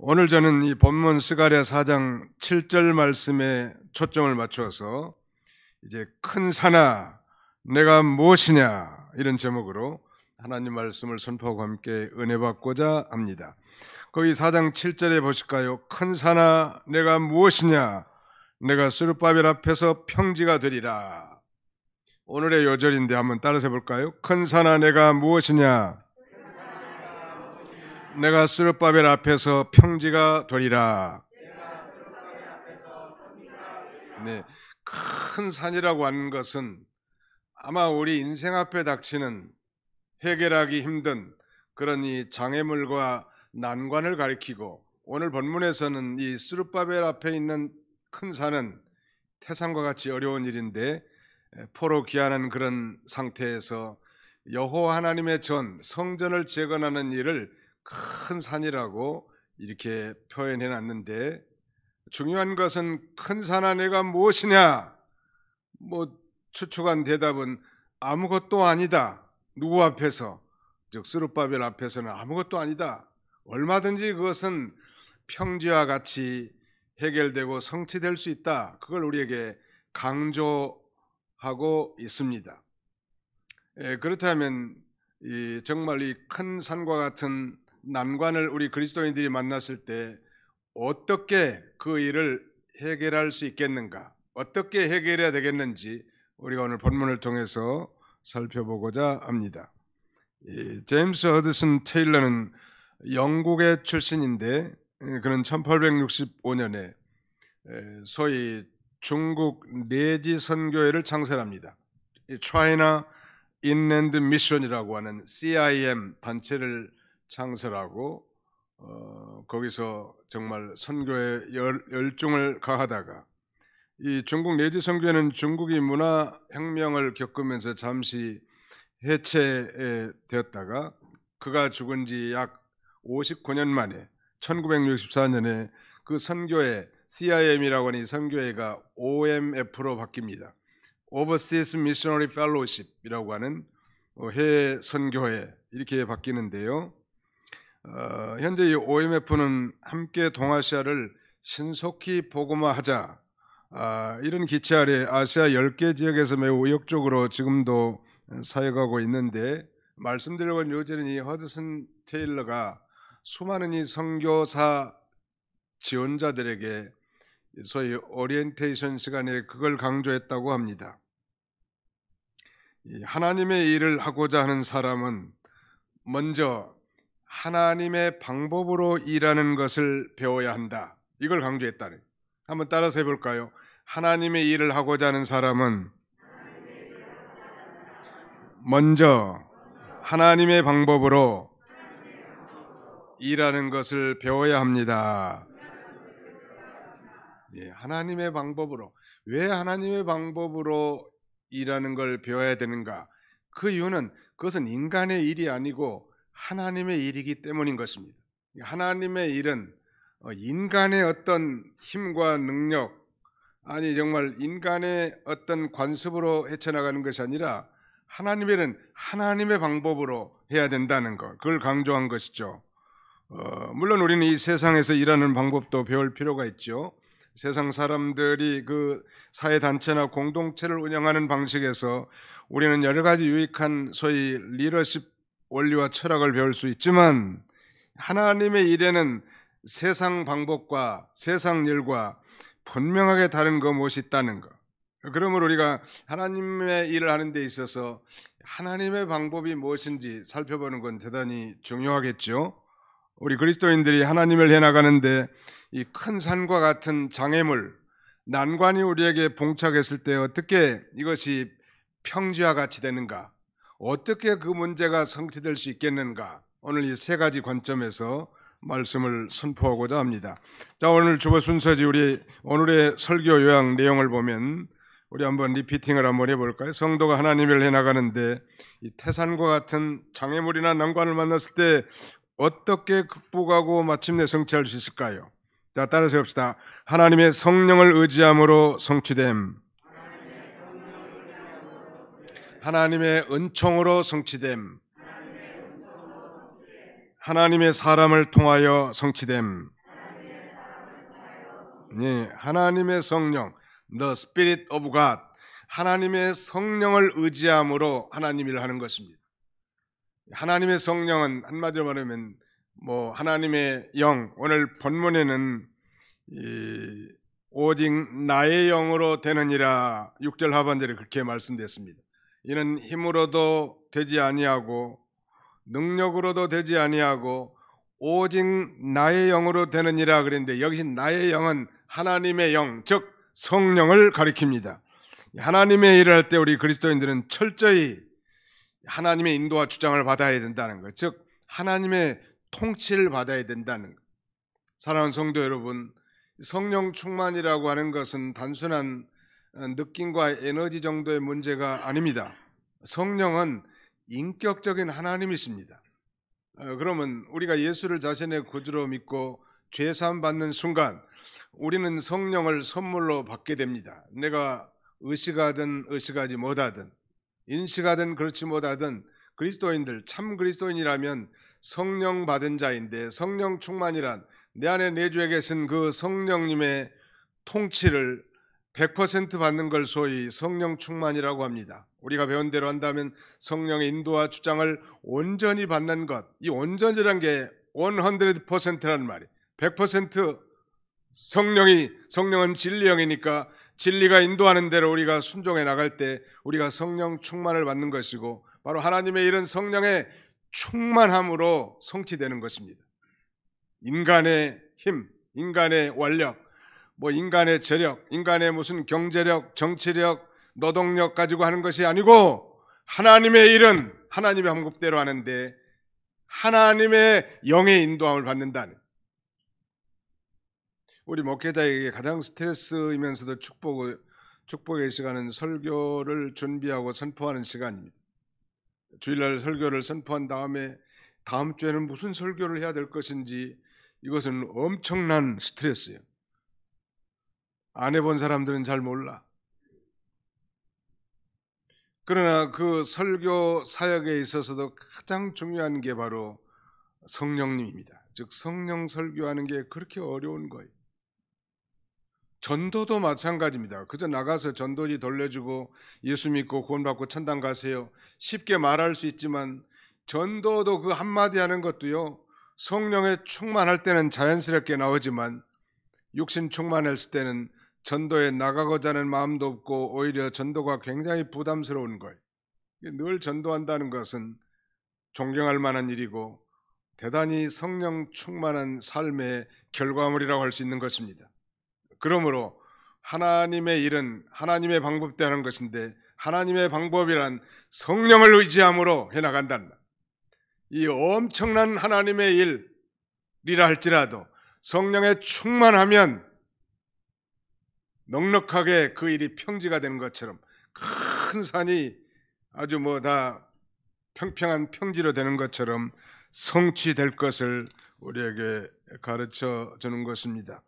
오늘 저는 이 본문 스가랴 4장 7절 말씀에 초점을 맞추어서 이제 큰 산아 내가 무엇이냐 이런 제목으로 하나님 말씀을 선포하고 함께 은혜 받고자 합니다. 거기 4장 7절에 보실까요? 큰 산아 내가 무엇이냐 내가 스룹바벨 앞에서 평지가 되리라. 오늘의 요절인데 한번 따라서 해볼까요? 큰 산아 내가 무엇이냐 내가 스룹바벨 앞에서 평지가 되리라. 네, 큰 산이라고 하는 것은 아마 우리 인생 앞에 닥치는 해결하기 힘든 그런 이 장애물과 난관을 가리키고, 오늘 본문에서는 이 스룹바벨 앞에 있는 큰 산은 태산과 같이 어려운 일인데 포로 귀환한 그런 상태에서 여호와 하나님의 전 성전을 재건하는 일을 큰 산이라고 이렇게 표현해 놨는데, 중요한 것은 큰 산아 내가 무엇이냐? 추측한 대답은 아무것도 아니다. 누구 앞에서? 즉 스룹바벨 앞에서는 아무것도 아니다. 얼마든지 그것은 평지와 같이 해결되고 성취될 수 있다. 그걸 우리에게 강조하고 있습니다. 그렇다면 정말 이 큰 산과 같은 난관을 우리 그리스도인들이 만났을 때 어떻게 그 일을 해결할 수 있겠는가? 어떻게 해결해야 되겠는지 우리가 오늘 본문을 통해서 살펴보고자 합니다. 제임스 허드슨 테일러는 영국의 출신인데, 그는 1865년에 소위 중국 내지 선교회를 창설합니다. China Inland Mission이라고 하는 CIM 단체를 창설하고 거기서 정말 선교에 열중을 가하다가, 이 중국 내지 선교회는 중국이 문화혁명을 겪으면서 잠시 해체되었다가 그가 죽은 지 약 59년 만에 1964년에 그 선교회 CIM이라고 하는 이 선교회가 OMF로 바뀝니다. Overseas Missionary Fellowship이라고 하는 해외 선교회 이렇게 바뀌는데요. 현재 이 OMF는 함께 동아시아를 신속히 복음화하자, 이런 기치 아래 아시아 10개 지역에서 매우 의욕적으로 지금도 사역하고 있는데, 말씀드리고 있는 요지는 이 허드슨 테일러가 수많은 이 선교사 지원자들에게 소위 오리엔테이션 시간에 그걸 강조했다고 합니다. 하나님의 일을 하고자 하는 사람은 먼저 하나님의 방법으로 일하는 것을 배워야 한다. 이걸 강조했다네. 한번 따라서 해볼까요? 하나님의 일을 하고자 하는 사람은 먼저 하나님의 방법으로 일하는 것을 배워야 합니다. 하나님의 방법으로. 왜 하나님의 방법으로 일하는 걸 배워야 되는가? 그 이유는 그것은 인간의 일이 아니고 하나님의 일이기 때문인 것입니다. 하나님의 일은 인간의 어떤 힘과 능력, 아니 정말 인간의 어떤 관습으로 헤쳐나가는 것이 아니라 하나님의 일은 하나님의 방법으로 해야 된다는 것, 그걸 강조한 것이죠. 물론 우리는 이 세상에서 일하는 방법도 배울 필요가 있죠. 세상 사람들이 그 사회단체나 공동체를 운영하는 방식에서 우리는 여러 가지 유익한 소위 리더십 원리와 철학을 배울 수 있지만, 하나님의 일에는 세상 방법과 세상 일과 분명하게 다른 무엇이 있다는 것. 그러므로 우리가 하나님의 일을 하는 데 있어서 하나님의 방법이 무엇인지 살펴보는 건 대단히 중요하겠죠. 우리 그리스도인들이 하나님을 해나가는데 이 큰 산과 같은 장애물, 난관이 우리에게 봉착했을 때 어떻게 이것이 평지와 같이 되는가? 어떻게 그 문제가 성취될 수 있겠는가? 오늘 이 세 가지 관점에서 말씀을 선포하고자 합니다. 자, 오늘 주보 순서지 우리 오늘의 설교 요약 내용을 보면 우리 한번 리피팅을 한번 해볼까요? 성도가 하나님을 해나가는데 이 태산과 같은 장애물이나 난관을 만났을 때 어떻게 극복하고 마침내 성취할 수 있을까요? 자, 따라서 해봅시다. 하나님의 성령을 의지함으로 성취됨. 하나님의 은총으로 성취됨. 하나님의 사람을 통하여 성취됨. 예, 하나님의 성령, the Spirit of God, 하나님의 성령을 의지함으로 하나님 일을 하는 것입니다. 하나님의 성령은 한마디로 말하면 하나님의 영, 오늘 본문에는 오직 나의 영으로 되느니라 6절 하반절에 그렇게 말씀됐습니다. 이는 힘으로도 되지 아니하고 능력으로도 되지 아니하고 오직 나의 영으로 되느니라 그랬는데, 여기서 나의 영은 하나님의 영, 즉 성령을 가리킵니다. 하나님의 일을 할 때 우리 그리스도인들은 철저히 하나님의 인도와 주장을 받아야 된다는 것, 즉 하나님의 통치를 받아야 된다는 것. 사랑하는 성도 여러분, 성령 충만이라고 하는 것은 단순한 느낌과 에너지 정도의 문제가 아닙니다. 성령은 인격적인 하나님이십니다. 그러면 우리가 예수를 자신의 구주로 믿고 죄사함 받는 순간 우리는 성령을 선물로 받게 됩니다. 내가 의식하든 의식하지 못하든, 인식하든 그렇지 못하든 그리스도인들, 참 그리스도인이라면 성령 받은 자인데, 성령 충만이란 내 안에 내주에 계신 그 성령님의 통치를 100% 받는 걸 소위 성령 충만이라고 합니다. 우리가 배운 대로 한다면 성령의 인도와 주장을 온전히 받는 것, 이 온전이란 게 100%라는 말이에요. 100% 성령은 진리 영이니까 진리가 인도하는 대로 우리가 순종해 나갈 때 우리가 성령 충만을 받는 것이고, 바로 하나님의 일은 성령의 충만함으로 성취되는 것입니다. 인간의 힘, 인간의 원력, 인간의 재력, 인간의 무슨 경제력, 정치력, 노동력 가지고 하는 것이 아니고, 하나님의 일은 하나님의 방법대로 하는데 하나님의 영의 인도함을 받는다는, 우리 목회자에게 가장 스트레스이면서도 축복의 시간은 설교를 준비하고 선포하는 시간입니다. 주일날 설교를 선포한 다음에 다음 주에는 무슨 설교를 해야 될 것인지, 이것은 엄청난 스트레스예요. 안 해본 사람들은 잘 몰라. 그러나 그 설교 사역에 있어서도 가장 중요한 게 바로 성령님입니다. 즉 성령 설교하는 게 그렇게 어려운 거예요. 전도도 마찬가지입니다. 그저 나가서 전도지 돌려주고 예수 믿고 구원받고 천당 가세요, 쉽게 말할 수 있지만 전도도 그 한마디 하는 것도요, 성령에 충만할 때는 자연스럽게 나오지만 육신 충만했을 때는 전도에 나가고자 하는 마음도 없고 오히려 전도가 굉장히 부담스러운 거예요. 늘 전도한다는 것은 존경할 만한 일이고 대단히 성령 충만한 삶의 결과물이라고 할 수 있는 것입니다. 그러므로 하나님의 일은 하나님의 방법대로 하는 것인데, 하나님의 방법이란 성령을 의지함으로 해나간다는 말. 이 엄청난 하나님의 일이라 할지라도 성령에 충만하면 넉넉하게 그 일이 평지가 되는 것처럼, 큰 산이 아주 다 평평한 평지로 되는 것처럼 성취될 것을 우리에게 가르쳐 주는 것입니다.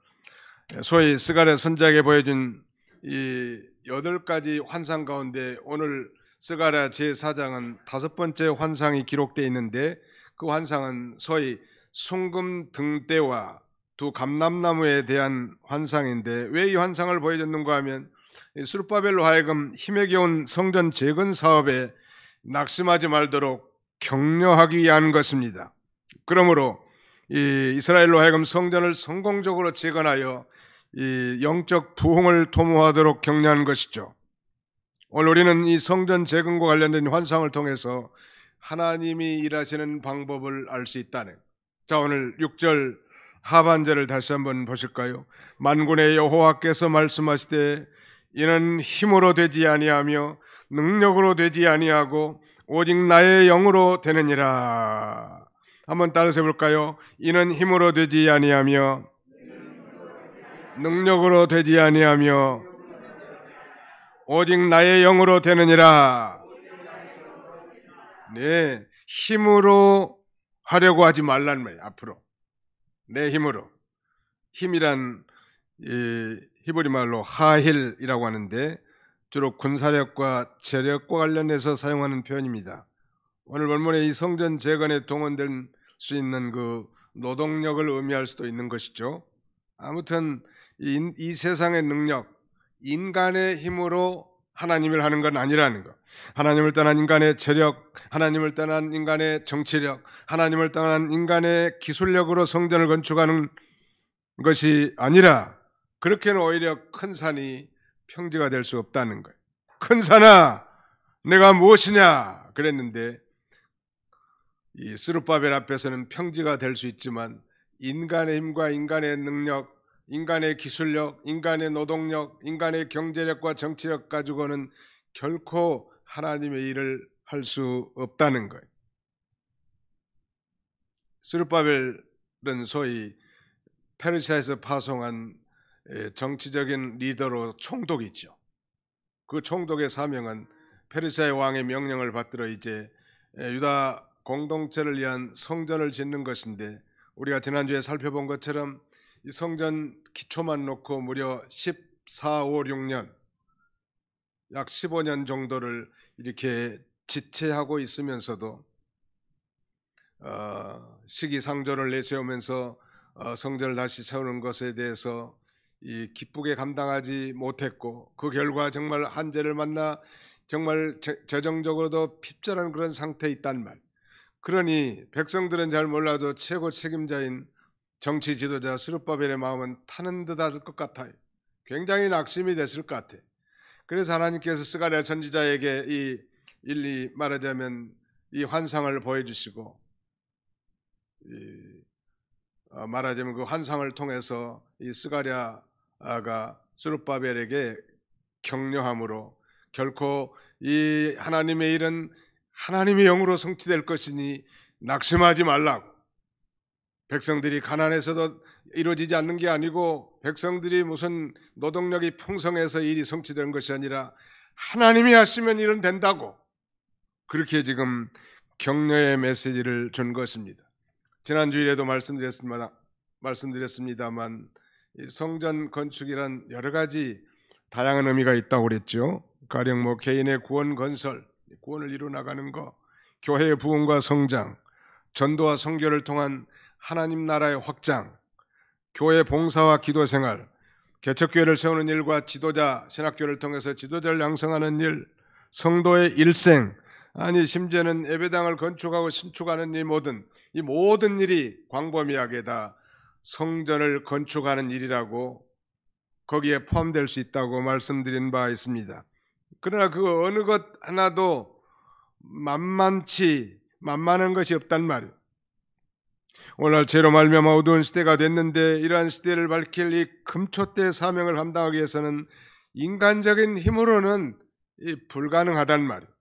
소위 스가랴 선지자에게 보여준 이 8가지 환상 가운데 오늘 스가랴 제4장은 5번째 환상이 기록되어 있는데, 그 환상은 소위 순금 등대와 두 감람나무에 대한 환상인데, 왜 이 환상을 보여줬는가 하면 스룹바벨로 하여금 힘에 겨운 성전 재건 사업에 낙심하지 말도록 격려하기 위한 것입니다. 그러므로 이 이스라엘로 하여금 성전을 성공적으로 재건하여 이 영적 부흥을 도모하도록 격려하는 것이죠. 오늘 우리는 이 성전 재건과 관련된 환상을 통해서 하나님이 일하시는 방법을 알 수 있다는. 자, 오늘 6절 하반절을 다시 한번 보실까요? 만군의 여호와께서 말씀하시되 이는 힘으로 되지 아니하며 능력으로 되지 아니하고 오직 나의 영으로 되느니라. 한번 따라서 해볼까요? 이는 힘으로 되지 아니하며 능력으로 되지 아니하며 오직 나의 영으로 되느니라. 네, 힘으로 하려고 하지 말라는 말이에요. 앞으로 내 힘으로. 힘이란 히브리 말로 하힐이라고 하는데 주로 군사력과 재력과 관련해서 사용하는 표현입니다. 오늘 본문의 이 성전 재건에 동원될 수 있는 그 노동력을 의미할 수도 있는 것이죠. 아무튼 이 세상의 능력, 인간의 힘으로 하나님을 하는 건 아니라는 것. 하나님을 떠난 인간의 재력, 하나님을 떠난 인간의 정치력, 하나님을 떠난 인간의 기술력으로 성전을 건축하는 것이 아니라, 그렇게는 오히려 큰 산이 평지가 될 수 없다는 거예요. 큰 산아, 내가 무엇이냐 그랬는데, 이 스룹바벨 앞에서는 평지가 될 수 있지만 인간의 힘과 인간의 능력, 인간의 기술력, 인간의 노동력, 인간의 경제력과 정치력 가지고는 결코 하나님의 일을 할 수 없다는 거예요. 스룹바벨은 소위 페르시아에서 파송한 정치적인 리더로 총독이 있죠. 그 총독의 사명은 페르시아의 왕의 명령을 받들어 이제 유다 공동체를 위한 성전을 짓는 것인데, 우리가 지난주에 살펴본 것처럼 이 성전 기초만 놓고 무려 14, 5, 6년, 약 15년 정도를 이렇게 지체하고 있으면서도 시기상조를 내세우면서 성전을 다시 세우는 것에 대해서 기쁘게 감당하지 못했고, 그 결과 정말 한재를 만나 정말 재정적으로도 핍절한 그런 상태에 있단 말. 그러니 백성들은 잘 몰라도 최고 책임자인 정치 지도자 스룹바벨의 마음은 타는 듯할 것 같아요. 굉장히 낙심이 됐을 것 같아요. 그래서 하나님께서 스가랴 선지자에게 이 일리 말하자면 이 환상을 보여주시고, 말하자면 그 환상을 통해서 이 스가랴가 스룹바벨에게 격려함으로 결코 이 하나님의 일은 하나님의 영으로 성취될 것이니 낙심하지 말라고. 백성들이 가난해서도 이루어지지 않는 게 아니고, 백성들이 무슨 노동력이 풍성해서 일이 성취되는 것이 아니라 하나님이 하시면 일은 된다고, 그렇게 지금 격려의 메시지를 준 것입니다. 지난 주일에도 말씀드렸습니다만 성전 건축이란 여러 가지 다양한 의미가 있다고 그랬죠. 가령 뭐 개인의 구원 건설, 구원을 이루 나가는 것, 교회의 부흥과 성장, 전도와 선교를 통한 하나님 나라의 확장, 교회 봉사와 기도 생활, 개척교회를 세우는 일과 지도자, 신학교를 통해서 지도자를 양성하는 일, 성도의 일생, 아니 심지어는 예배당을 건축하고 신축하는 이 모든 일이 광범위하게 다 성전을 건축하는 일이라고, 거기에 포함될 수 있다고 말씀드린 바 있습니다. 그러나 그 어느 것 하나도 만만한 것이 없단 말이에요. 오늘 죄로 말미암아 어두운 시대가 됐는데, 이러한 시대를 밝힐 이 금초대의 사명을 감당하기 위해서는 인간적인 힘으로는 불가능하단 말이에요.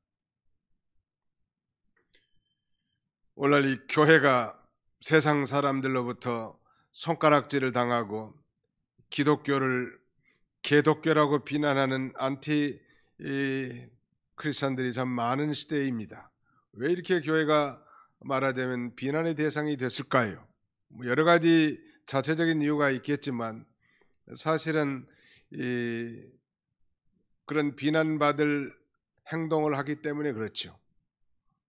오늘 이 교회가 세상 사람들로부터 손가락질을 당하고 기독교를 개독교라고 비난하는 안티 크리스찬들이 참 많은 시대입니다. 왜 이렇게 교회가 말하자면 비난의 대상이 됐을까요? 여러 가지 자체적인 이유가 있겠지만 사실은 그런 비난받을 행동을 하기 때문에 그렇죠.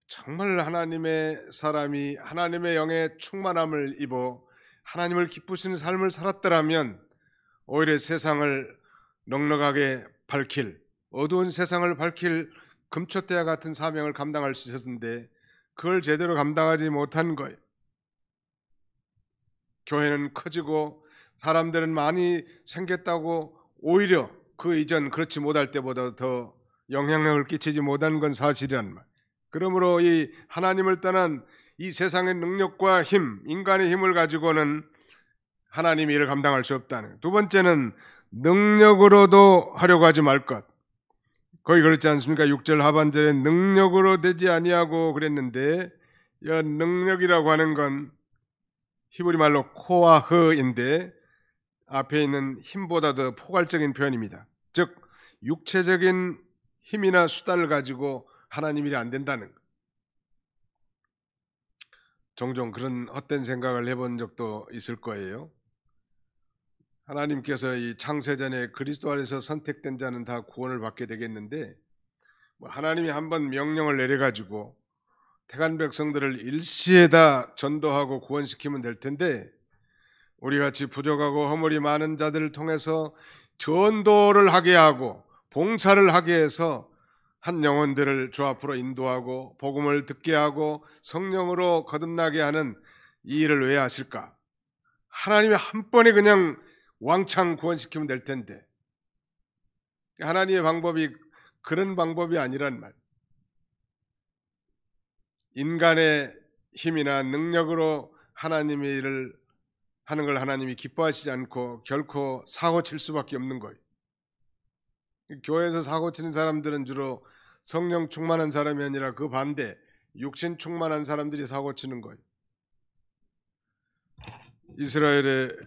정말 하나님의 사람이 하나님의 영의 충만함을 입어 하나님을 기쁘시는 삶을 살았더라면 오히려 세상을 넉넉하게 밝힐, 어두운 세상을 밝힐 금초대와 같은 사명을 감당할 수 있었는데 그걸 제대로 감당하지 못한 거예요. 교회는 커지고 사람들은 많이 생겼다고 오히려 그 이전 그렇지 못할 때보다 더 영향력을 끼치지 못한 건 사실이란 말. 그러므로 이 하나님을 떠난 이 세상의 능력과 힘, 인간의 힘을 가지고는 하나님의 일을 감당할 수 없다는. 두 번째는 능력으로도 하려고 하지 말 것. 거기 그렇지 않습니까? 6절 하반절에 능력으로 되지 아니하고 그랬는데, 이 능력이라고 하는 건 히브리 말로 코아흐인데 앞에 있는 힘보다 더 포괄적인 표현입니다. 즉 육체적인 힘이나 수단을 가지고 하나님 일이 안 된다는 것. 종종 그런 헛된 생각을 해본 적도 있을 거예요. 하나님께서 이 창세전에 그리스도 안에서 선택된 자는 다 구원을 받게 되겠는데, 하나님이 한번 명령을 내려가지고 택한 백성들을 일시에 다 전도하고 구원시키면 될 텐데, 우리 같이 부족하고 허물이 많은 자들을 통해서 전도를 하게 하고 봉사를 하게 해서 한 영혼들을 주 앞으로 인도하고 복음을 듣게 하고 성령으로 거듭나게 하는 이 일을 왜 하실까? 하나님이 한 번에 그냥 왕창 구원시키면 될 텐데, 하나님의 방법이 그런 방법이 아니란 말. 인간의 힘이나 능력으로 하나님의 일을 하는 걸 하나님이 기뻐하시지 않고 결코 사고 칠 수밖에 없는 거예요. 교회에서 사고 치는 사람들은 주로 성령 충만한 사람이 아니라 그 반대, 육신 충만한 사람들이 사고 치는 거예요. 이스라엘의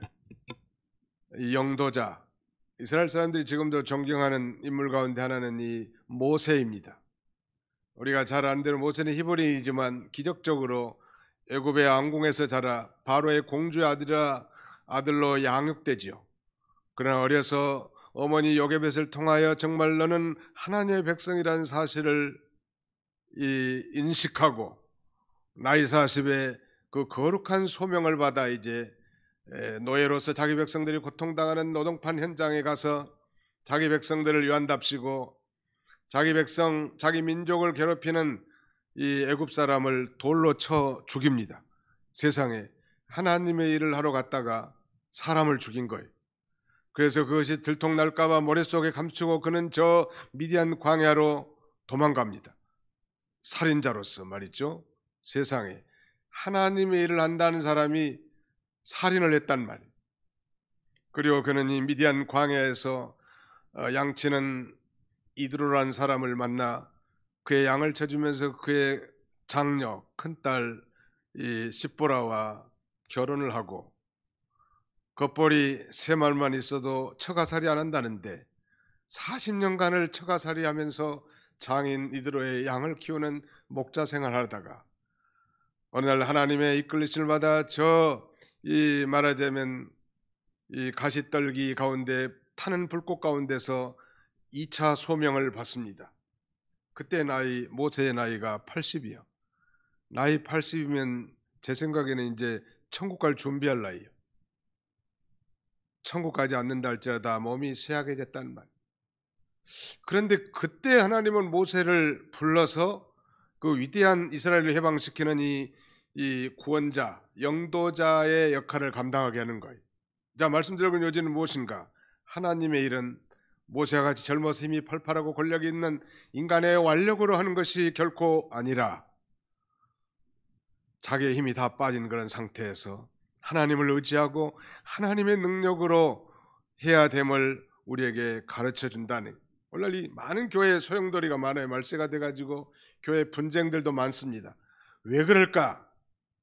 영도자, 이스라엘 사람들이 지금도 존경하는 인물 가운데 하나는 이 모세입니다. 우리가 잘 아는 대로 모세는 히브리이지만 기적적으로 애굽의 왕궁에서 자라 바로의 공주의 아들로 양육되지요. 그러나 어려서 어머니 요게벳을 통하여 정말 너는 하나님의 백성이라는 사실을 인식하고 나이 40에 그 거룩한 소명을 받아 이제 노예로서 자기 백성들이 고통당하는 노동판 현장에 가서 자기 백성들을 유한답시고 자기 백성, 자기 민족을 괴롭히는 이 애굽 사람을 돌로 쳐 죽입니다. 세상에 하나님의 일을 하러 갔다가 사람을 죽인 거예요. 그래서 그것이 들통날까봐 머릿속에 감추고 그는 저 미디안 광야로 도망갑니다. 살인자로서 말이죠. 세상에 하나님의 일을 한다는 사람이 살인을 했단 말이에요. 그리고 그는 이 미디안 광야에서 양치는 이드로라는 사람을 만나 그의 양을 쳐주면서 그의 장녀 큰딸 시보라와 결혼을 하고 겉벌이 세 말만 있어도 처가살이 안 한다는데 40년간을 처가살이 하면서 장인 이드로의 양을 키우는 목자 생활을 하다가 어느 날 하나님의 이끌리심을 받아 말하자면 이 가시떨기 가운데 타는 불꽃 가운데서 2차 소명을 받습니다. 그때 모세의 나이가 80이요. 나이 80이면 제 생각에는 이제 천국 갈 준비할 나이요. 천국 가지 않는다 할지라도 몸이 쇠약해졌단 말. 그런데 그때 하나님은 모세를 불러서 그 위대한 이스라엘을 해방시키는 이 구원자, 영도자의 역할을 감당하게 하는 거예요. 자, 말씀드린 요지는 무엇인가? 하나님의 일은 모세와 같이 젊어서 힘이 팔팔하고 권력이 있는 인간의 완력으로 하는 것이 결코 아니라 자기의 힘이 다 빠진 그런 상태에서 하나님을 의지하고 하나님의 능력으로 해야 됨을 우리에게 가르쳐 준다는. 오늘 이 많은 교회 소용돌이가 많아요. 말세가 돼가지고 교회 분쟁들도 많습니다. 왜 그럴까?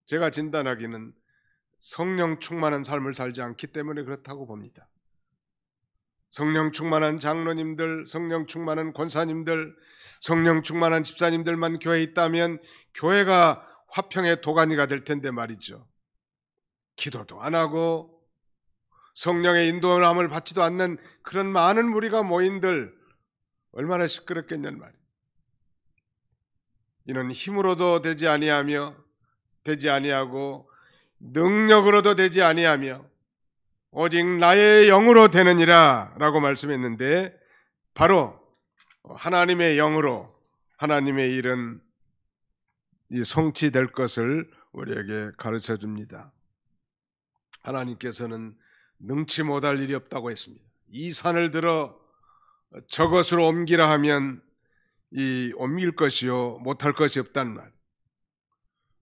제가 진단하기는 성령 충만한 삶을 살지 않기 때문에 그렇다고 봅니다. 성령 충만한 장로님들, 성령 충만한 권사님들, 성령 충만한 집사님들만 교회에 있다면 교회가 화평의 도가니가 될 텐데 말이죠. 기도도 안 하고 성령의 인도함을 받지도 않는 그런 많은 무리가 모인들 얼마나 시끄럽겠냐는 말이에요. 이는 힘으로도 되지 아니하고 능력으로도 되지 아니하며 오직 나의 영으로 되느니라 라고 말씀했는데, 바로 하나님의 영으로 하나님의 일은 성취될 것을 우리에게 가르쳐 줍니다. 하나님께서는 능치 못할 일이 없다고 했습니다. 이 산을 들어 저것으로 옮기라 하면 옮길 것이요 못할 것이 없단 말.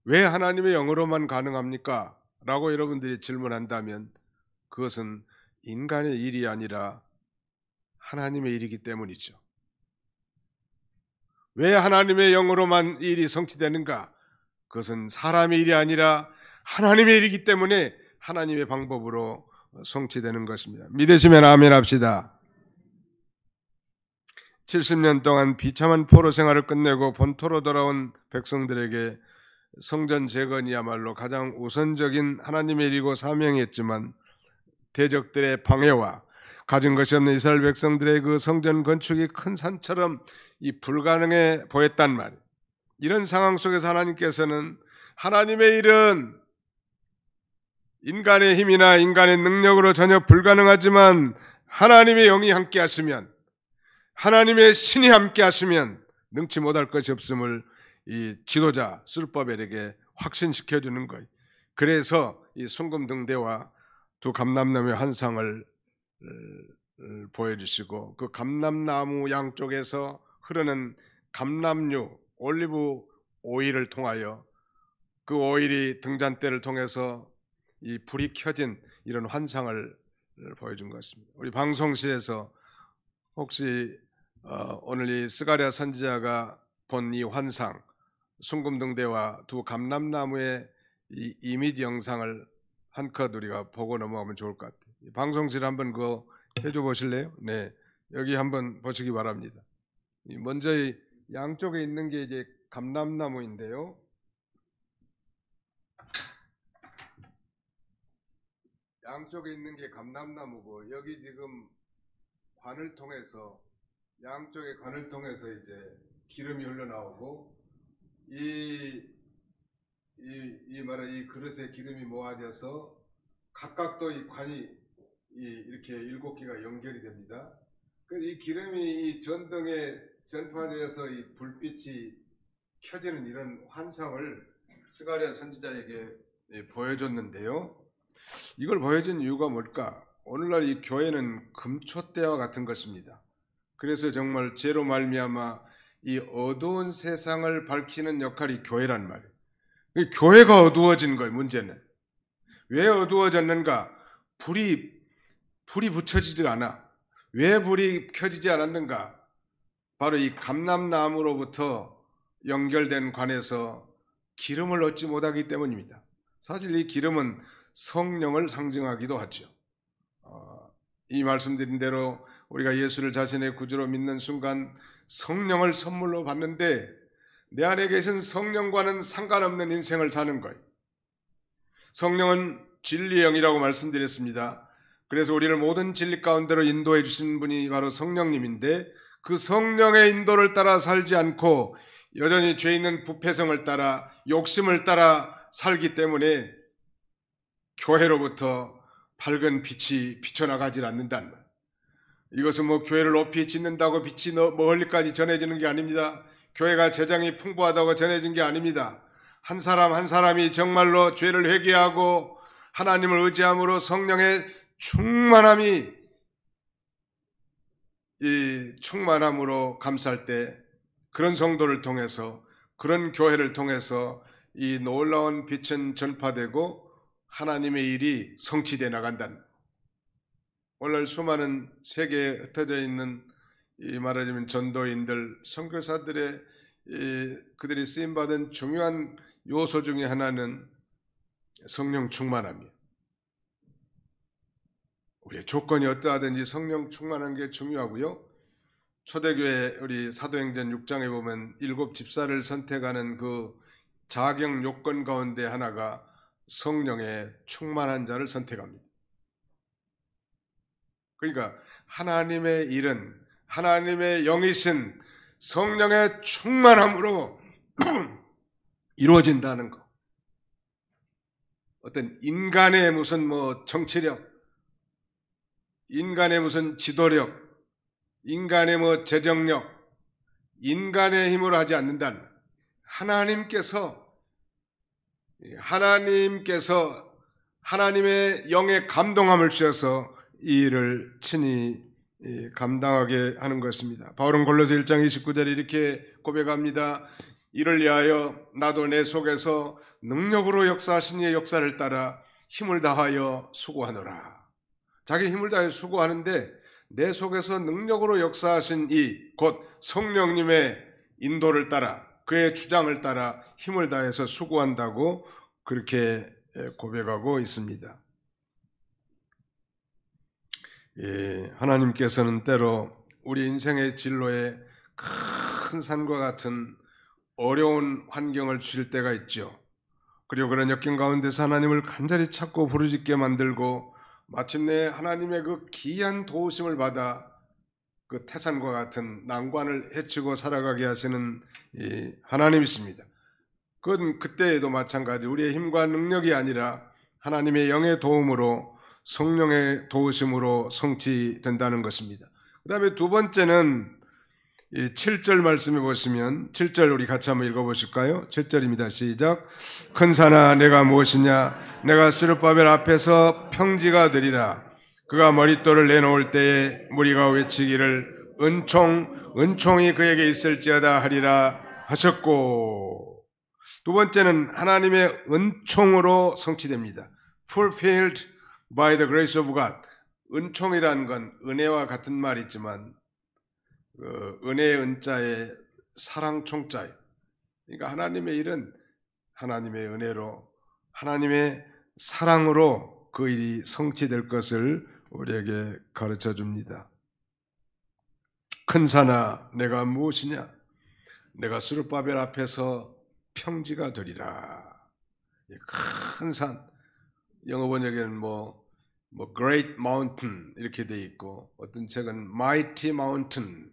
왜 하나님의 영으로만 가능합니까? 라고 여러분들이 질문한다면 그것은 인간의 일이 아니라 하나님의 일이기 때문이죠. 왜 하나님의 영으로만 일이 성취되는가? 그것은 사람의 일이 아니라 하나님의 일이기 때문에 하나님의 방법으로 성취되는 것입니다. 믿으시면 아멘 합시다. 70년 동안 비참한 포로 생활을 끝내고 본토로 돌아온 백성들에게 성전 재건이야말로 가장 우선적인 하나님의 일이고 사명이었지만 대적들의 방해와 가진 것이 없는 이스라엘 백성들의 그 성전 건축이 큰 산처럼 불가능해 보였단 말이에요. 이런 상황 속에서 하나님께서는 하나님의 일은 인간의 힘이나 인간의 능력으로 전혀 불가능하지만 하나님의 영이 함께 하시면, 하나님의 신이 함께 하시면 능치 못할 것이 없음을 이 지도자 술바벨에게 확신시켜 주는 거예요. 그래서 이 순금등대와 두 감람나무의 환상을 보여주시고, 그 감람나무 양쪽에서 흐르는 감람류, 올리브 오일을 통하여 그 오일이 등잔대를 통해서 이 불이 켜진 이런 환상을 보여준 것입니다. 우리 방송실에서 혹시 오늘 이 스가랴 선지자가 본 이 환상, 순금등대와 두 감람나무의 이 이미지 영상을 한컷 우리가 보고 넘어가면 좋을 것 같아요. 방송실 한번 그거 해줘 보실래요? 네, 여기 한번 보시기 바랍니다. 먼저 이 양쪽에 있는 게 이제 감람나무인데요. 양쪽에 있는 게 감람나무고, 여기 지금 관을 통해서, 양쪽의 관을 통해서 이제 기름이 흘러나오고, 이 그릇에 기름이 모아져서 각각도 이 관이 이렇게 7개가 연결이 됩니다. 이 기름이 이 전등에 전파되어서 이 불빛이 켜지는 이런 환상을 스가랴 선지자에게 보여줬는데요. 이걸 보여준 이유가 뭘까? 오늘날 이 교회는 금초대와 같은 것입니다. 그래서 정말 죄로 말미암아 이 어두운 세상을 밝히는 역할이 교회란 말이에요. 교회가 어두워진 거예요. 문제는 왜 어두워졌는가? 불이 붙여지지 않아. 왜 불이 켜지지 않았는가? 바로 이 감람나무로부터 연결된 관에서 기름을 얻지 못하기 때문입니다. 사실 이 기름은 성령을 상징하기도 하죠. 이 말씀드린 대로 우리가 예수를 자신의 구주로 믿는 순간 성령을 선물로 받는데, 내 안에 계신 성령과는 상관없는 인생을 사는 거예요. 성령은 진리의 영이라고 말씀드렸습니다. 그래서 우리를 모든 진리 가운데로 인도해 주신 분이 바로 성령님인데, 그 성령의 인도를 따라 살지 않고 여전히 죄 있는 부패성을 따라, 욕심을 따라 살기 때문에 교회로부터 밝은 빛이 비쳐나가질 않는다는 말. 이것은 뭐 교회를 높이 짓는다고 빛이 멀리까지 전해지는 게 아닙니다. 교회가 재정이 풍부하다고 전해진 게 아닙니다. 한 사람 한 사람이 정말로 죄를 회개하고 하나님을 의지함으로 성령의 충만함으로 감쌀 때, 그런 성도를 통해서, 그런 교회를 통해서 이 놀라운 빛은 전파되고 하나님의 일이 성취되어 나간다는 거예요. 오늘 수많은 세계에 흩어져 있는 이 말하자면 전도인들, 선교사들의 그들이 쓰임받은 중요한 요소 중에 하나는 성령 충만함이에요. 우리의 조건이 어떠하든지 성령 충만한 게 중요하고요. 초대교회 우리 사도행전 6장에 보면 7 집사를 선택하는 그 자격 요건 가운데 하나가 성령의 충만한 자를 선택합니다. 그러니까 하나님의 일은 하나님의 영이신 성령의 충만함으로 이루어진다는 거. 어떤 인간의 무슨 정치력, 인간의 무슨 지도력, 인간의 재정력, 인간의 힘으로 하지 않는다는 거예요. 하나님께서 하나님의 영의 감동함을 주셔서 이 일을 친히 감당하게 하는 것입니다. 바울은 골로새 1장 29절에 이렇게 고백합니다. 이를 위하여 나도 내 속에서 능력으로 역사하신 이의 역사를 따라 힘을 다하여 수고하노라. 자기 힘을 다하여 수고하는데, 내 속에서 능력으로 역사하신 이 곧 성령님의 인도를 따라, 그의 주장을 따라 힘을 다해서 수고한다고 그렇게 고백하고 있습니다. 하나님께서는 때로 우리 인생의 진로에 큰 산과 같은 어려운 환경을 주실 때가 있죠. 그리고 그런 역경 가운데서 하나님을 간절히 찾고 부르짖게 만들고 마침내 하나님의 그 귀한 도우심을 받아 그 태산과 같은 난관을 헤치고 살아가게 하시는 하나님이십니다. 그건 그때에도 마찬가지, 우리의 힘과 능력이 아니라 하나님의 영의 도움으로 성령의 도우심으로 성취된다는 것입니다. 그 다음에 두 번째는 7절 말씀해 보시면 7절 우리 같이 한번 읽어보실까요? 7절입니다. 시작. 큰 산아 내가 무엇이냐? 내가 스룹바벨 앞에서 평지가 되리라. 그가 머릿돌을 내놓을 때에 무리가 외치기를 은총이 그에게 있을지어다 하리라 하셨고, 두 번째는 하나님의 은총으로 성취됩니다. Fulfilled by the grace of God. 은총이라는 건 은혜와 같은 말이지만 은혜의 은자에 사랑 총자예요. 그러니까 하나님의 일은 하나님의 은혜로, 하나님의 사랑으로 그 일이 성취될 것을 우리에게 가르쳐 줍니다. 큰 산아 내가 무엇이냐? 내가 스룹바벨 앞에서 평지가 되리라. 큰 산, 영어 번역에는 Great Mountain 이렇게 돼 있고, 어떤 책은 Mighty Mountain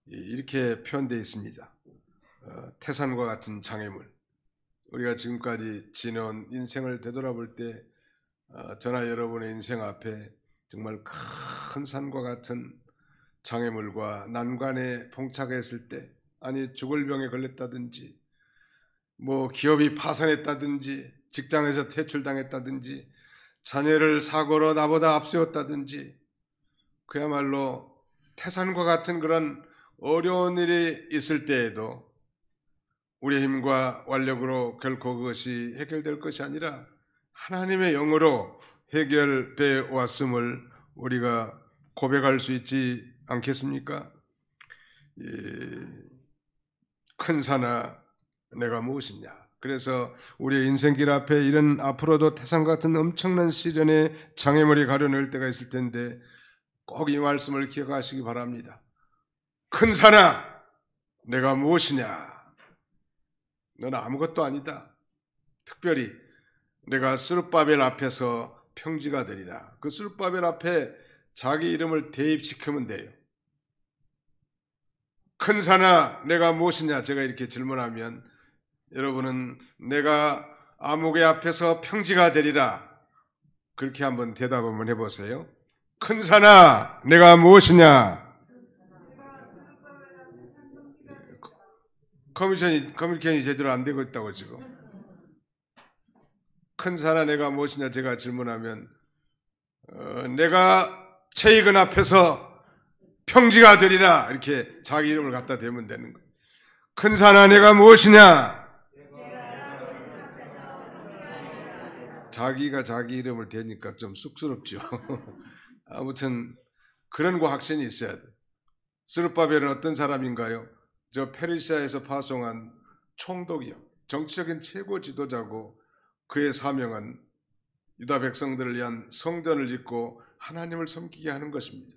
이렇게 표현되어 있습니다. 태산과 같은 장애물. 우리가 지금까지 지내온 인생을 되돌아볼 때 저나 여러분의 인생 앞에 정말 큰 산과 같은 장애물과 난관에 봉착했을 때, 아니 죽을 병에 걸렸다든지, 기업이 파산했다든지, 직장에서 퇴출당했다든지, 자녀를 사고로 나보다 앞세웠다든지, 그야말로 태산과 같은 그런 어려운 일이 있을 때에도 우리의 힘과 완력으로 결코 그것이 해결될 것이 아니라 하나님의 영으로 해결되어 왔음을 우리가 고백할 수 있지 않겠습니까? 큰 산아 내가 무엇이냐? 그래서 우리의 인생길 앞에 이런 앞으로도 태산 같은 엄청난 시련의 장애물이 가려낼 때가 있을 텐데 꼭 이 말씀을 기억하시기 바랍니다. 큰 산아 내가 무엇이냐? 너는 아무것도 아니다. 특별히 내가 스룹바벨 앞에서 평지가 되리라. 그 스룹바벨 앞에 자기 이름을 대입시키면 돼요. 큰 산아 내가 무엇이냐? 제가 이렇게 질문하면 여러분은 내가 아무개 앞에서 평지가 되리라, 그렇게 한번 대답 한번 해보세요. 큰 산아 내가 무엇이냐? 커뮤니케이션이 제대로 안 되고 있다고 지금. 큰 산아 내가 무엇이냐 제가 질문하면 내가 체이근 앞에서 평지가 되리라, 이렇게 자기 이름을 갖다 대면 되는 거예요. 큰 산아 내가 무엇이냐? 자기가 자기 이름을 대니까 좀 쑥스럽죠. 아무튼 그런 거 확신이 있어야 돼. 스룹바벨은 어떤 사람인가요? 저 페르시아에서 파송한 총독이요, 정치적인 최고 지도자고, 그의 사명은 유다 백성들을 위한 성전을 짓고 하나님을 섬기게 하는 것입니다.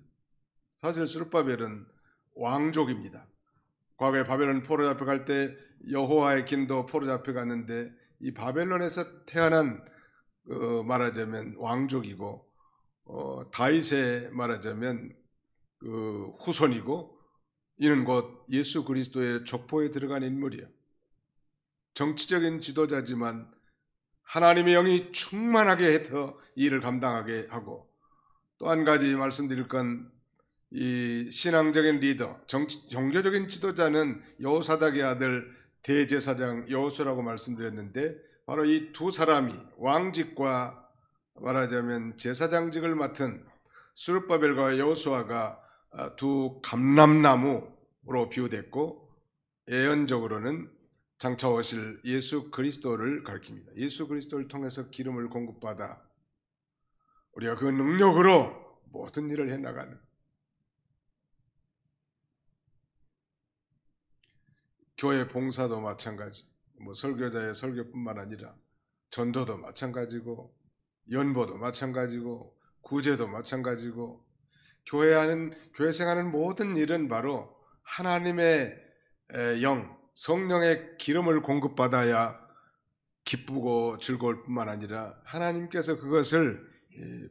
사실 스룹바벨은 왕족입니다. 과거에 바벨론 포로 잡혀갈 때 여호와의 긴도 포로 잡혀갔는데 이 바벨론에서 태어난 말하자면 왕족이고, 다윗의 말하자면 후손이고, 이는 곧 예수 그리스도의 족보에 들어간 인물이에요. 정치적인 지도자지만 하나님의 영이 충만하게 해서 일을 감당하게 하고, 또 한 가지 말씀드릴 건 이 신앙적인 리더, 종교적인 지도자는 여호사닥의 아들 대제사장 여호수아라고 말씀드렸는데, 바로 이 두 사람이 왕직과 말하자면 제사장직을 맡은 스룹바벨과 여호수아가 두 감람나무로 비유됐고, 예언적으로는 장차 오실 예수 그리스도를 가리킵니다. 예수 그리스도를 통해서 기름을 공급받아 우리가 그 능력으로 모든 일을 해나가는, 교회 봉사도 마찬가지, 설교자의 설교뿐만 아니라 전도도 마찬가지고, 연보도 마찬가지고, 구제도 마찬가지고, 교회 생하는 모든 일은 바로 하나님의 영, 성령의 기름을 공급받아야 기쁘고 즐거울 뿐만 아니라 하나님께서 그것을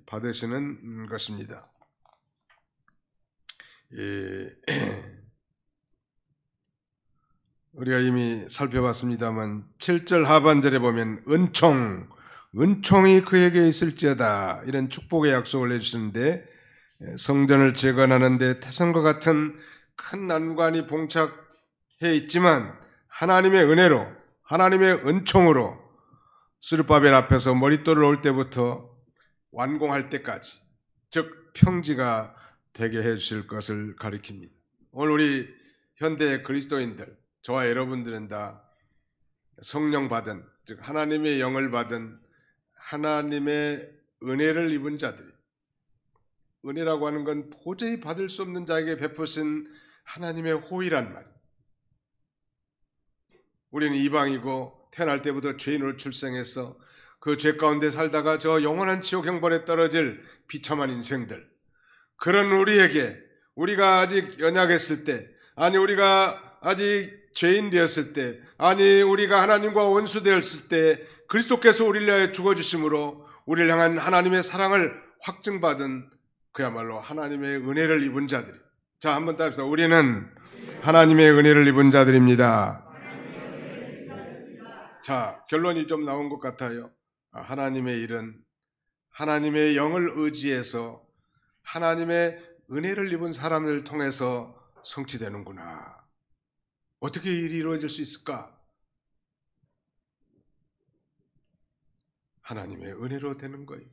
받으시는 것입니다. 우리가 이미 살펴봤습니다만 7절 하반절에 보면 은총, 은총이 그에게 있을지어다, 이런 축복의 약속을 해주시는데, 성전을 재건하는데 태산과 같은 큰 난관이 봉착해 있지만 하나님의 은혜로, 하나님의 은총으로 스룹바벨 앞에서 머릿돌을 올 때부터 완공할 때까지, 즉 평지가 되게 해주실 것을 가리킵니다. 오늘 우리 현대 그리스도인들, 저와 여러분들은 다 성령 받은, 즉 하나님의 영을 받은 하나님의 은혜를 입은 자들이, 은혜라고 하는 건 도저히 받을 수 없는 자에게 베푸신 하나님의 호의란 말이에요. 우리는 이방이고 태어날 때부터 죄인으로 출생해서 그 죄 가운데 살다가 저 영원한 지옥 형벌에 떨어질 비참한 인생들, 그런 우리에게, 우리가 아직 연약했을 때, 아니 우리가 아직 죄인 되었을 때, 아니 우리가 하나님과 원수 되었을 때 그리스도께서 우리를 위하여 죽어주심으로 우리를 향한 하나님의 사랑을 확증받은 그야말로 하나님의 은혜를 입은 자들이. 자, 한번 따라합시다. 우리는 하나님의 은혜를 입은 자들입니다. 자, 결론이 좀 나온 것 같아요. 하나님의 일은 하나님의 영을 의지해서 하나님의 은혜를 입은 사람을 통해서 성취되는구나. 어떻게 일이 이루어질 수 있을까? 하나님의 은혜로 되는 거예요.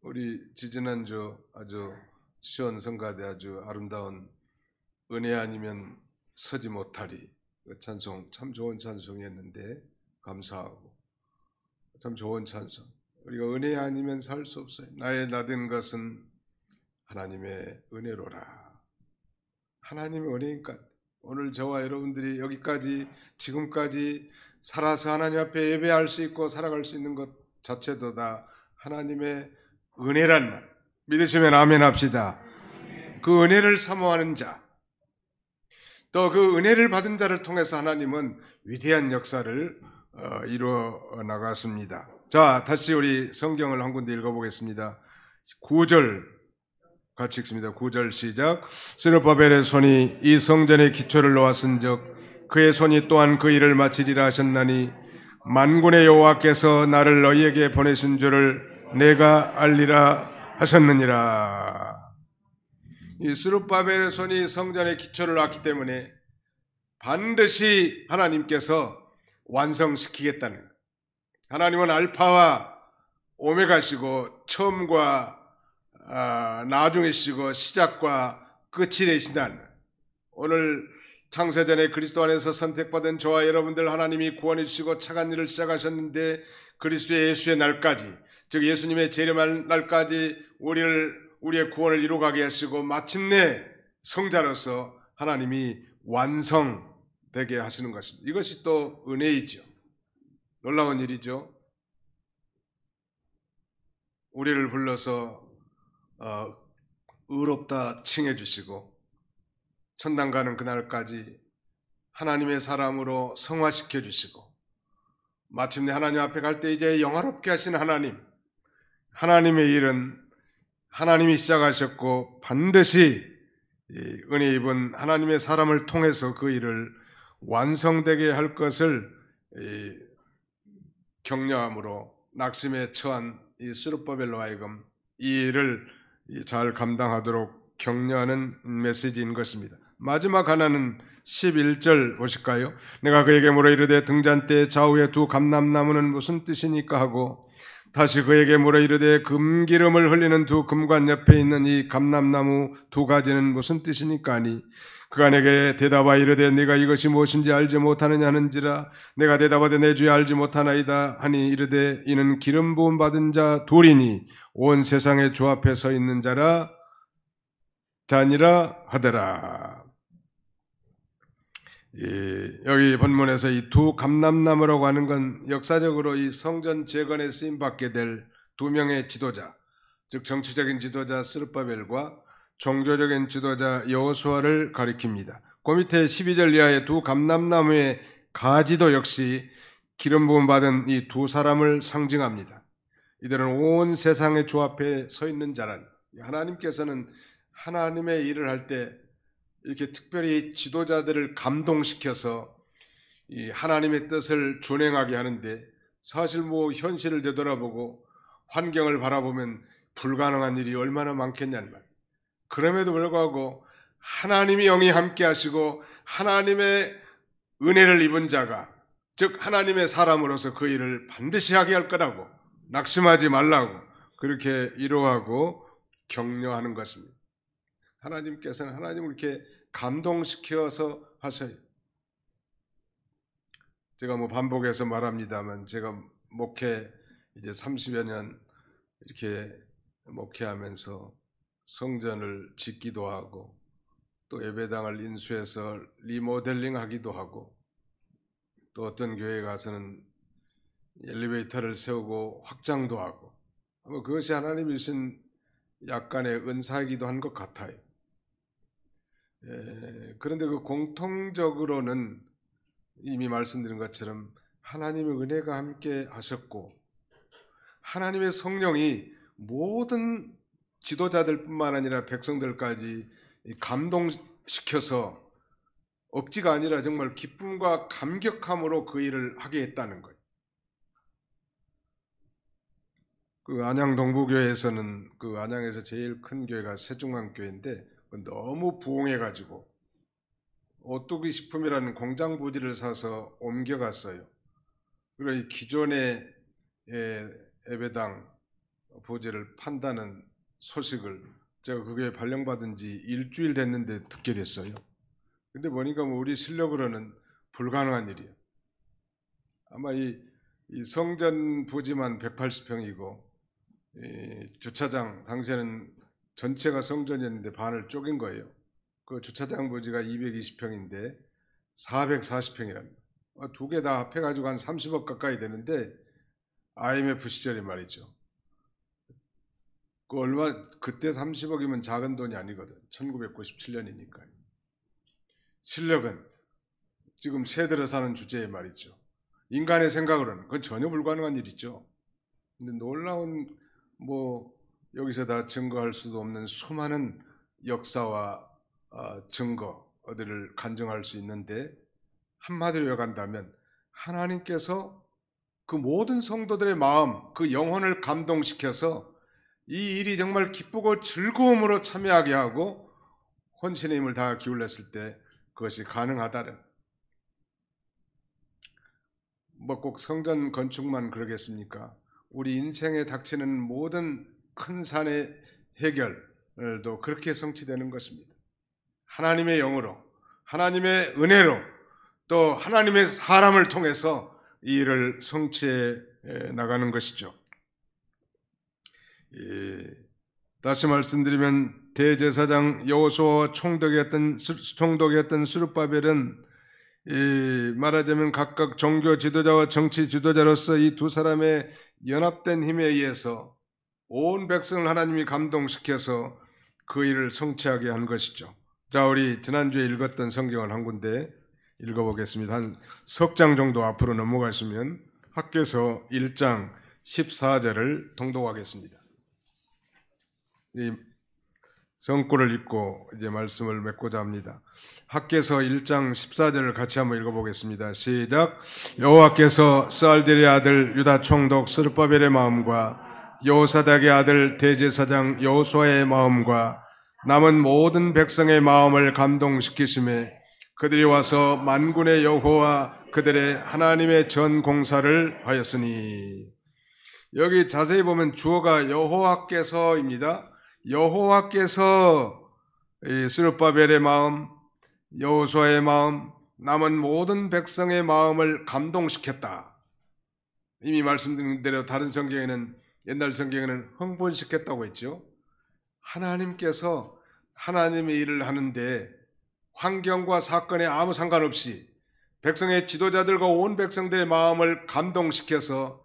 우리 지지난주 아주 시원 성가대 아주 아름다운 은혜 아니면 서지 못하리, 그 찬송 참 좋은 찬송이었는데 감사하고, 참 좋은 찬송. 우리가 은혜 아니면 살 수 없어요. 나의 나된 것은 하나님의 은혜로라. 하나님의 은혜니까 오늘 저와 여러분들이 여기까지 지금까지 살아서 하나님 앞에 예배할 수 있고 살아갈 수 있는 것 자체도 다 하나님의 은혜란 말 믿으시면 아멘 합시다. 그 은혜를 사모하는 자, 또 그 은혜를 받은 자를 통해서 하나님은 위대한 역사를 이루어 나갔습니다. 자, 다시 우리 성경을 한 군데 읽어보겠습니다. 9절 같이 읽습니다. 9절 시작. 스룹바벨의 손이 이 성전의 기초를 놓았은즉 그의 손이 또한 그 일을 마치리라 하셨나니 만군의 여호와께서 나를 너희에게 보내신 줄을 내가 알리라 하셨느니라. 이 스룹바벨의 손이 성전의 기초를 놨기 때문에 반드시 하나님께서 완성시키겠다는 거예요. 하나님은 알파와 오메가시고 처음과 나중이시고 시작과 끝이 되신다는 거예요. 오늘 창세전에 그리스도 안에서 선택받은 저와 여러분들 하나님이 구원해 주시고 착한 일을 시작하셨는데 그리스도 예수의 날까지, 즉 예수님의 재림할 날까지 우리의 구원을 이루어가게 하시고 마침내 성자로서 하나님이 완성되게 하시는 것입니다. 이것이 또 은혜이죠. 놀라운 일이죠. 우리를 불러서 의롭다 칭해 주시고 천당 가는 그날까지 하나님의 사람으로 성화시켜 주시고 마침내 하나님 앞에 갈 때 이제 영화롭게 하신 하나님, 하나님의 일은 하나님이 시작하셨고 반드시 은혜 입은 하나님의 사람을 통해서 그 일을 완성되게 할 것을 격려함으로 낙심에 처한 이 스룹바벨로 하여금 이 일을 잘 감당하도록 격려하는 메시지인 것입니다. 마지막 하나는 11절 보실까요? 내가 그에게 물어 이르되 등잔대 좌우에 두 감람나무는 무슨 뜻이니까 하고 다시 그에게 물어 이르되 금기름을 흘리는 두 금관 옆에 있는 이 감람나무 두 가지는 무슨 뜻이니까 하니 그가 내게 대답하여 이르되 네가 이것이 무엇인지 알지 못하느냐 하는지라 내가 대답하되 내 주여 알지 못하나이다 하니 이르되 이는 기름 부음 받은 자 둘이니 온 세상의 주 앞에 서 있는 자니라 하더라. 여기 본문에서 이 두 감람나무라고 하는 건 역사적으로 이 성전 재건에 쓰임받게 될 두 명의 지도자, 즉 정치적인 지도자 스룹바벨과 종교적인 지도자 여호수아를 가리킵니다. 그 밑에 12절 이하의 두 감람나무의 가지도 역시 기름 부음 받은 이 두 사람을 상징합니다. 이들은 온 세상의 주 앞에 서 있는 자란, 하나님께서는 하나님의 일을 할 때 이렇게 특별히 지도자들을 감동시켜서 이 하나님의 뜻을 준행하게 하는데 사실 뭐 현실을 되돌아보고 환경을 바라보면 불가능한 일이 얼마나 많겠냐는 말. 그럼에도 불구하고 하나님이 영이 함께 하시고 하나님의 은혜를 입은 자가, 즉 하나님의 사람으로서 그 일을 반드시 하게 할 거라고, 낙심하지 말라고 그렇게 위로하고 격려하는 것입니다. 하나님께서는 하나님을 이렇게 감동시켜서 하세요. 제가 뭐 반복해서 말합니다만, 제가 목회 이제 30여 년 이렇게 목회하면서 성전을 짓기도 하고 또 예배당을 인수해서 리모델링 하기도 하고 또 어떤 교회에 가서는 엘리베이터를 세우고 확장도 하고, 그것이 하나님이 주신 약간의 은사이기도 한 것 같아요. 그런데 그 공통적으로는 이미 말씀드린 것처럼 하나님의 은혜가 함께 하셨고 하나님의 성령이 모든 지도자들뿐만 아니라 백성들까지 감동시켜서 억지가 아니라 정말 기쁨과 감격함으로 그 일을 하게 했다는 거예요. 그 안양 동부교회에서는 그 안양에서 제일 큰 교회가 세종강교회인데 너무 부흥해가지고 오뚜기 식품이라는 공장 부지를 사서 옮겨갔어요. 그리고 이 기존의 예배당 부지를 판다는 소식을 제가 그게 발령받은 지 일주일 됐는데 듣게 됐어요. 근데 보니까 뭐 우리 실력으로는 불가능한 일이에요. 아마 이 성전 부지만 180평이고 주차장, 당시에는 전체가 성전이었는데 반을 쪼갠 거예요. 그 주차장 부지가 220평인데 440평이랍니다. 두 개 다 합해가지고 한 30억 가까이 되는데 IMF 시절에 말이죠. 그때 30억이면 작은 돈이 아니거든. 1997년이니까요. 실력은 지금 새 들어 사는 주제에 말이죠. 인간의 생각으로는 그건 전혀 불가능한 일이죠. 근데 놀라운 여기서 다 증거할 수도 없는 수많은 역사와 증거들을 간증할 수 있는데, 한마디로 요약한다면 하나님께서 그 모든 성도들의 마음, 그 영혼을 감동시켜서 이 일이 정말 기쁘고 즐거움으로 참여하게 하고 혼신의 힘을 다 기울였을 때 그것이 가능하다는, 꼭 성전 건축만 그러겠습니까? 우리 인생에 닥치는 모든 큰 산의 해결도 그렇게 성취되는 것입니다. 하나님의 영으로, 하나님의 은혜로, 또 하나님의 사람을 통해서 이 일을 성취해 나가는 것이죠. 다시 말씀드리면 대제사장 여호수아와 총독이었던 스룹바벨은 말하자면 각각 종교 지도자와 정치 지도자로서 이 두 사람의 연합된 힘에 의해서 온 백성을 하나님이 감동시켜서 그 일을 성취하게 한 것이죠. 자, 우리 지난주에 읽었던 성경을 한 군데 읽어보겠습니다. 한 석 장 정도 앞으로 넘어가시면 학개서 1장 14절을 통독하겠습니다. 이 성구를 읽고 이제 말씀을 맺고자 합니다. 학개서 1장 14절을 같이 한번 읽어보겠습니다. 시작. 여호와께서 스알델의 아들 유다 총독 스룹바벨의 마음과 여호사닥의 아들 대제사장 여호수아의 마음과 남은 모든 백성의 마음을 감동시키심에 그들이 와서 만군의 여호와 그들의 하나님의 전 공사를 하였으니. 여기 자세히 보면 주어가 여호와께서입니다. 여호와께서 스룹바벨의 마음, 여호수아의 마음, 남은 모든 백성의 마음을 감동시켰다. 이미 말씀드린 대로 다른 성경에는, 옛날 성경에는 흥분시켰다고 했죠. 하나님께서 하나님의 일을 하는데 환경과 사건에 아무 상관없이 백성의 지도자들과 온 백성들의 마음을 감동시켜서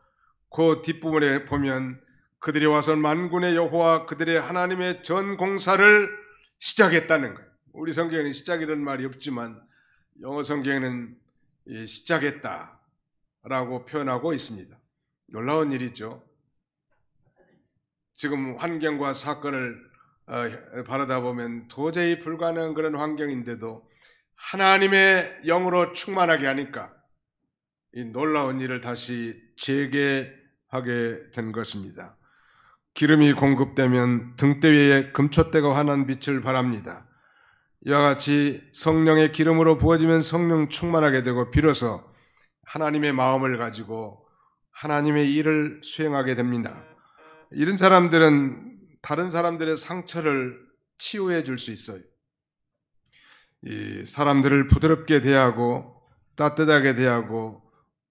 그 뒷부분에 보면 그들이 와서 만군의 여호와 그들의 하나님의 전 공사를 시작했다는 거예요. 우리 성경에는 시작이라는 말이 없지만 영어 성경에는 시작했다라고 표현하고 있습니다. 놀라운 일이죠. 지금 환경과 사건을 바라다 보면 도저히 불가능한 그런 환경인데도 하나님의 영으로 충만하게 하니까 이 놀라운 일을 다시 재개하게 된 것입니다. 기름이 공급되면 등대 위에 금촛대가 환한 빛을 발합니다. 이와 같이 성령의 기름으로 부어지면 성령 충만하게 되고 비로소 하나님의 마음을 가지고 하나님의 일을 수행하게 됩니다. 이런 사람들은 다른 사람들의 상처를 치유해 줄 수 있어요. 이 사람들을 부드럽게 대하고 따뜻하게 대하고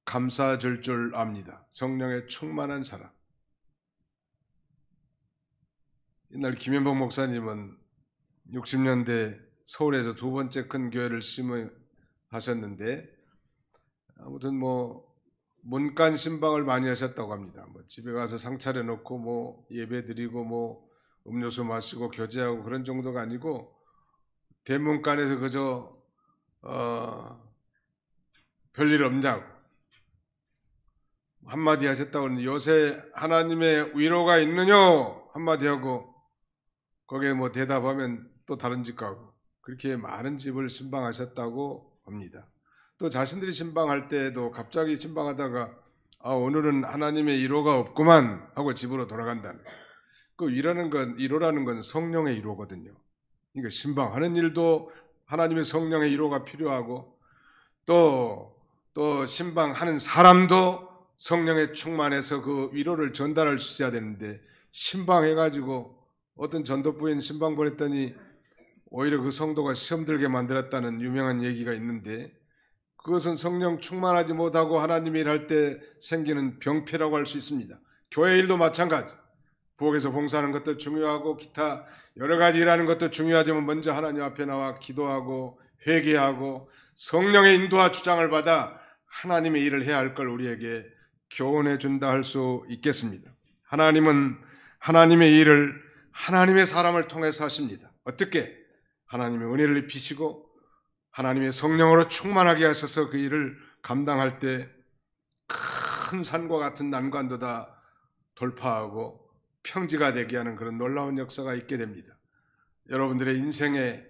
감싸줄 줄 압니다. 성령의 충만한 사람. 옛날 김현복 목사님은 60년대 서울에서 두 번째 큰 교회를 심하셨는데 아무튼 문간 신방을 많이 하셨다고 합니다. 집에 가서 상 차려놓고 예배 드리고 음료수 마시고 교제하고 그런 정도가 아니고 대문간에서 그저 별일 없냐고 한마디 하셨다고 하는데 요새 하나님의 위로가 있느냐 한마디 하고 거기에 대답하면 또 다른 집 가고 그렇게 많은 집을 신방하셨다고 합니다. 또 자신들이 신방할 때도 갑자기 신방하다가 오늘은 하나님의 위로가 없구만 하고 집으로 돌아간다는 그 위로라는 건 성령의 위로거든요. 그러니까 신방하는 일도 하나님의 성령의 위로가 필요하고 또 신방하는 사람도 성령에 충만해서 그 위로를 전달할 수 있어야 되는데 신방해가지고 어떤 전도부인 신방 보냈더니 오히려 그 성도가 시험 들게 만들었다는 유명한 얘기가 있는데 그것은 성령 충만하지 못하고 하나님 일할 때 생기는 병폐라고 할 수 있습니다. 교회 일도 마찬가지. 부엌에서 봉사하는 것도 중요하고 기타 여러 가지 일하는 것도 중요하지만 먼저 하나님 앞에 나와 기도하고 회개하고 성령의 인도와 주장을 받아 하나님의 일을 해야 할 걸 우리에게 교훈해 준다 할 수 있겠습니다. 하나님은 하나님의 일을 하나님의 사람을 통해서 하십니다. 어떻게? 하나님의 은혜를 입히시고 하나님의 성령으로 충만하게 하셔서 그 일을 감당할 때 큰 산과 같은 난관도 다 돌파하고 평지가 되게 하는 그런 놀라운 역사가 있게 됩니다. 여러분들의 인생에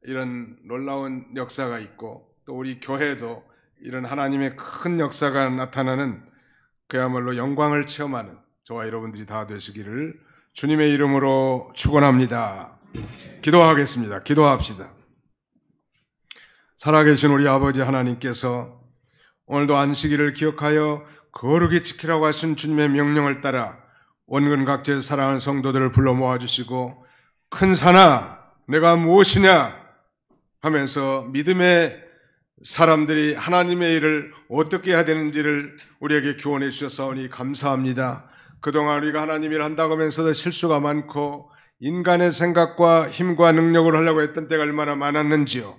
이런 놀라운 역사가 있고 또 우리 교회도 이런 하나님의 큰 역사가 나타나는 그야말로 영광을 체험하는 저와 여러분들이 다 되시기를 주님의 이름으로 축원합니다. 기도하겠습니다. 기도합시다. 살아계신 우리 아버지 하나님께서 오늘도 안식일을 기억하여 거룩히 지키라고 하신 주님의 명령을 따라 원근각지에 사랑하는 성도들을 불러 모아주시고 큰 산아 내가 무엇이냐 하면서 믿음의 사람들이 하나님의 일을 어떻게 해야 되는지를 우리에게 교훈해 주셨사오니 감사합니다. 그동안 우리가 하나님 일을 한다고 하면서도 실수가 많고 인간의 생각과 힘과 능력으로 하려고 했던 때가 얼마나 많았는지요.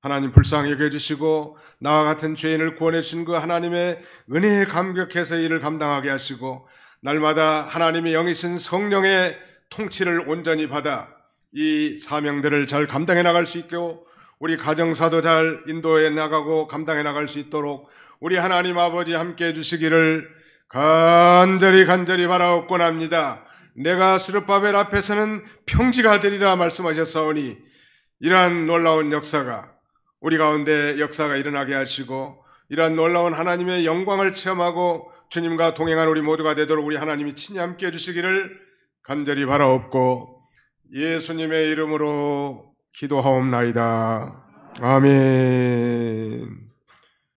하나님 불쌍히 여겨주시고 나와 같은 죄인을 구원해 주신 그 하나님의 은혜에 감격해서 일을 감당하게 하시고 날마다 하나님의 영이신 성령의 통치를 온전히 받아 이 사명들을 잘 감당해 나갈 수 있고 우리 가정사도 잘 인도해 나가고 감당해 나갈 수 있도록 우리 하나님 아버지 함께해 주시기를 간절히 바라옵곤 합니다. 내가 스룹바벨 앞에서는 평지가 되리라 말씀하셨사오니 이러한 놀라운 역사가 우리 가운데 역사가 일어나게 하시고 이러한 놀라운 하나님의 영광을 체험하고 주님과 동행한 우리 모두가 되도록 우리 하나님이 친히 함께해 주시기를 간절히 바라옵고 예수님의 이름으로 기도하옵나이다. 아멘.